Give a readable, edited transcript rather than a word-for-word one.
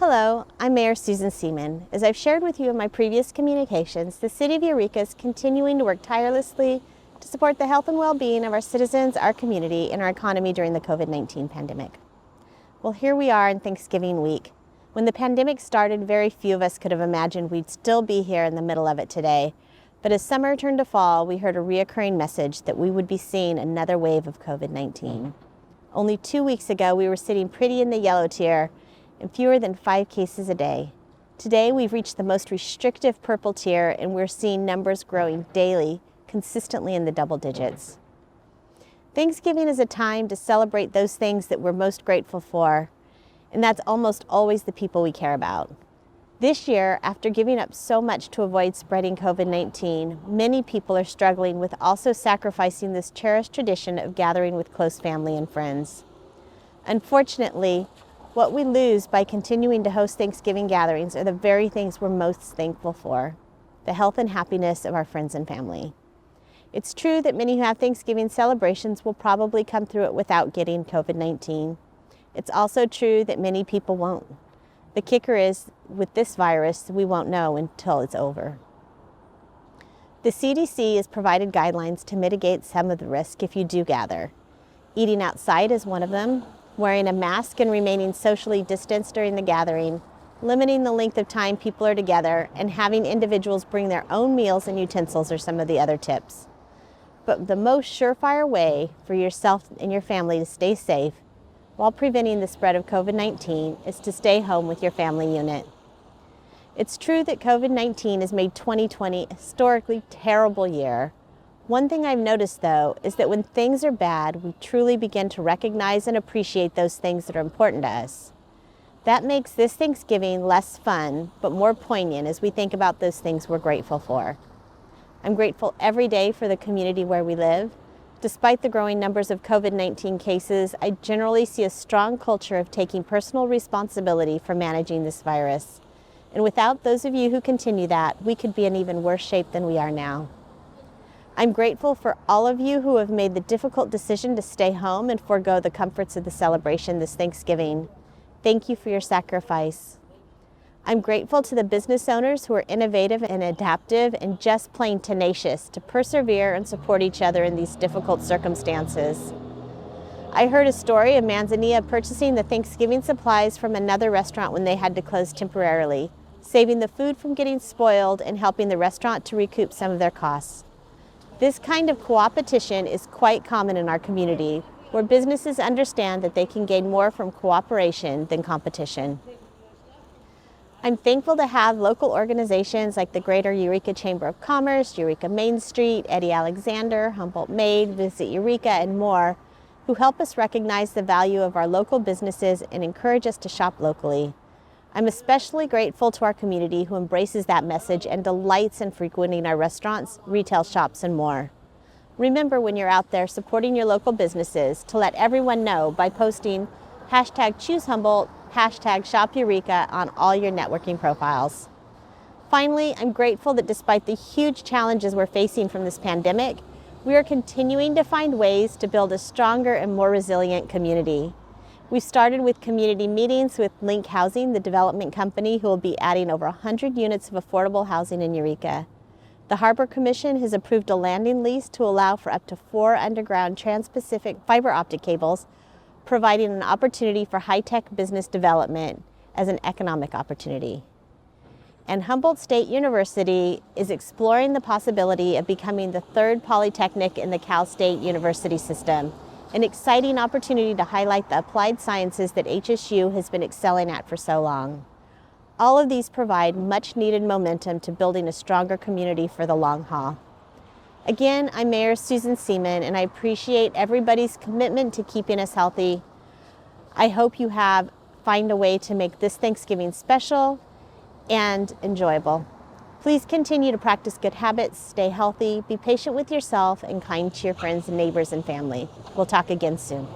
Hello, I'm Mayor Susan Seaman. As I've shared with you in my previous communications, the City of Eureka is continuing to work tirelessly to support the health and well-being of our citizens, our community, and our economy during the COVID-19 pandemic. Well, here we are in Thanksgiving week. When the pandemic started, very few of us could have imagined we'd still be here in the middle of it today. But as summer turned to fall, we heard a reoccurring message that we would be seeing another wave of COVID-19. Only 2 weeks ago, we were sitting pretty in the yellow tier and fewer than 5 cases a day. Today, we've reached the most restrictive purple tier, and we're seeing numbers growing daily, consistently in the double digits. Thanksgiving is a time to celebrate those things that we're most grateful for, and that's almost always the people we care about. This year, after giving up so much to avoid spreading COVID-19, many people are struggling with also sacrificing this cherished tradition of gathering with close family and friends. Unfortunately, what we lose by continuing to host Thanksgiving gatherings are the very things we're most thankful for, the health and happiness of our friends and family. It's true that many who have Thanksgiving celebrations will probably come through it without getting COVID-19. It's also true that many people won't. The kicker is, with this virus, we won't know until it's over. The CDC has provided guidelines to mitigate some of the risk if you do gather. Eating outside is one of them. Wearing a mask and remaining socially distanced during the gathering, limiting the length of time people are together, and having individuals bring their own meals and utensils are some of the other tips. But the most surefire way for yourself and your family to stay safe while preventing the spread of COVID-19 is to stay home with your family unit. It's true that COVID-19 has made 2020 a historically terrible year. One thing I've noticed, though, is that when things are bad, we truly begin to recognize and appreciate those things that are important to us. That makes this Thanksgiving less fun, but more poignant as we think about those things we're grateful for. I'm grateful every day for the community where we live. Despite the growing numbers of COVID-19 cases, I generally see a strong culture of taking personal responsibility for managing this virus. And without those of you who continue that, we could be in even worse shape than we are now. I'm grateful for all of you who have made the difficult decision to stay home and forego the comforts of the celebration this Thanksgiving. Thank you for your sacrifice. I'm grateful to the business owners who are innovative and adaptive and just plain tenacious to persevere and support each other in these difficult circumstances. I heard a story of Manzanilla purchasing the Thanksgiving supplies from another restaurant when they had to close temporarily, saving the food from getting spoiled and helping the restaurant to recoup some of their costs. This kind of co-opetition is quite common in our community, where businesses understand that they can gain more from cooperation than competition. I'm thankful to have local organizations like the Greater Eureka Chamber of Commerce, Eureka Main Street, Eddie Alexander, Humboldt Made, Visit Eureka, and more, who help us recognize the value of our local businesses and encourage us to shop locally. I'm especially grateful to our community who embraces that message and delights in frequenting our restaurants, retail shops, and more. Remember, when you're out there supporting your local businesses, to let everyone know by posting #ChooseHumboldt, #ShopEureka on all your networking profiles. Finally, I'm grateful that despite the huge challenges we're facing from this pandemic, we are continuing to find ways to build a stronger and more resilient community. We started with community meetings with Link Housing, the development company who will be adding over 100 units of affordable housing in Eureka. The Harbor Commission has approved a landing lease to allow for up to 4 underground trans-Pacific fiber optic cables, providing an opportunity for high-tech business development as an economic opportunity. And Humboldt State University is exploring the possibility of becoming the 3rd polytechnic in the Cal State University system, an exciting opportunity to highlight the applied sciences that HSU has been excelling at for so long. All of these provide much needed momentum to building a stronger community for the long haul. Again, I'm Mayor Susan Seaman, and I appreciate everybody's commitment to keeping us healthy. I hope you find a way to make this Thanksgiving special and enjoyable. Please continue to practice good habits, stay healthy, be patient with yourself, and kind to your friends and neighbors and family. We'll talk again soon.